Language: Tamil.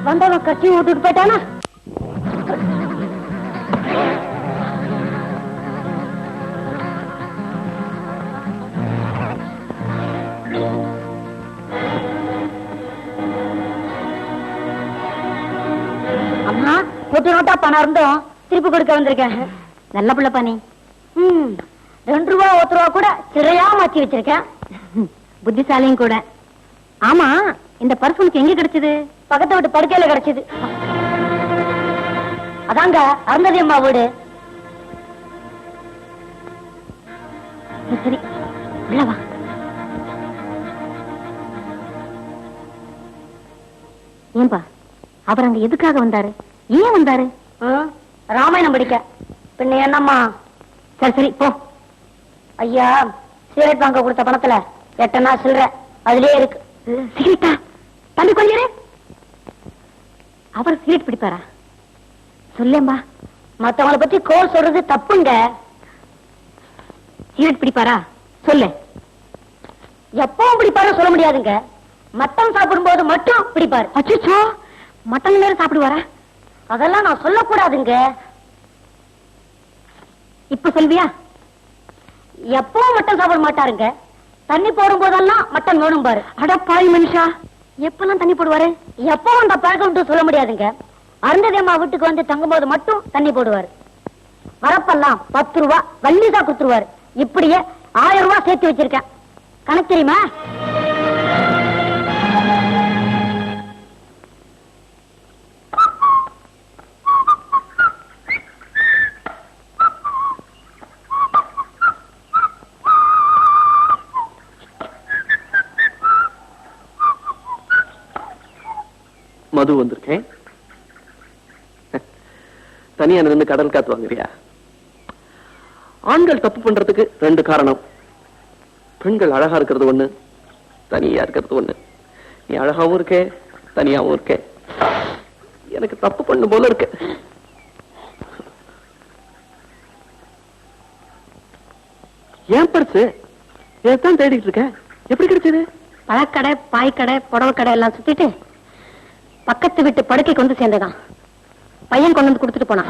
வந்தவன் கட்சி விட்டுட்டு போயிட்டானா? அம்மா, நோட்டு நோட்டா பணம் இருந்தோம் திருப்பி கொடுக்க வந்திருக்கேன். நல்ல பிள்ளை பண்ணி. 2 ரூபா 1 ரூபா கூட சிறையா மாத்தி வச்சிருக்கேன். புத்திசாலியும் கூட. ஆமா, இந்த பர்ஸ் உனக்கு எங்க கிடைச்சது? பக்கத்து வீட்டு படுக்கையில கிடைச்சது. அதாங்க அருந்ததி அம்மா வீடு. சரி, உள்ள வா. ஏன்பா அவர் அங்க எதுக்காக வந்தாரு? ஏன் வந்தாரு? ராமாயணம் படிக்க. பின்ன என்னம்மா? சரி சரி போ. ஐயா, சிகரெட் வாங்க கொடுத்த பணத்துல 8 சில்லற அதுலயே இருக்கு. சிகரெட்டா? தம்பி கொஞ்சம் அவர் சிகரெட் பிடிப்பாரா? சொல்லேம்பா. மத்தவங்களை பத்தி கோல் சொல்றது தப்புங்க. சிகரெட் பிடிப்பாரா? சொல்லு. எப்பவும் பிடிப்பாரு சொல்ல முடியாதுங்க. மட்டன் சாப்பிடும் போது மட்டும் பிடிப்பாரு. அச்சோ, மட்டன் நேரம் சாப்பிடுவாரா? அதெல்லாம் நான் சொல்லக்கூடாதுங்க. இப்ப சொல்வியா? எப்பவும் மட்டன் சாப்பிட மாட்டாருங்க. தண்ணி போடும் போதெல்லாம் மட்டன் வேணும் பாரு. அட பாய் மனுஷா, எப்பெல்லாம் தண்ணி போடுவாரு? எப்பவும் அந்த பழக்கம் சொல்ல முடியாதுங்க. அருந்ததி அம்மா வீட்டுக்கு வந்து தங்கும் போது மட்டும் தண்ணி போடுவாரு. வரப்பெல்லாம் 10 ரூபா வள்ளிசா கொடுத்துருவாரு. இப்படியே 1000 ரூபாய் சேர்த்து வச்சிருக்கேன். கணக்கு தெரியுமா? மது வந்திருக்கேன். தனியா இருந்து கடல் காத்து வாங்குறியா? ஆண்கள் தப்பு பண்றதுக்கு 2 காரணம். பெண்கள் அழகா இருக்கிறது ஒண்ணு, தனியா இருக்கிறது ஒண்ணு. நீ அழகாவும் இருக்க, தனியாவும் இருக்க. எனக்கு தப்பு பண்ணு போல இருக்கு. ஏன் பர்சு? ஏதான் தேடிட்டு இருக்க? எப்படி கிடைச்சது? பழக்கடை, பாய்க்கடை, புடவை கடை எல்லாம் சுத்திட்டு பக்கத்து வீட்டு படுக்கைக்கு வந்து சேர்ந்ததான். பையன் கொண்டு வந்து கொடுத்துட்டு போனான்.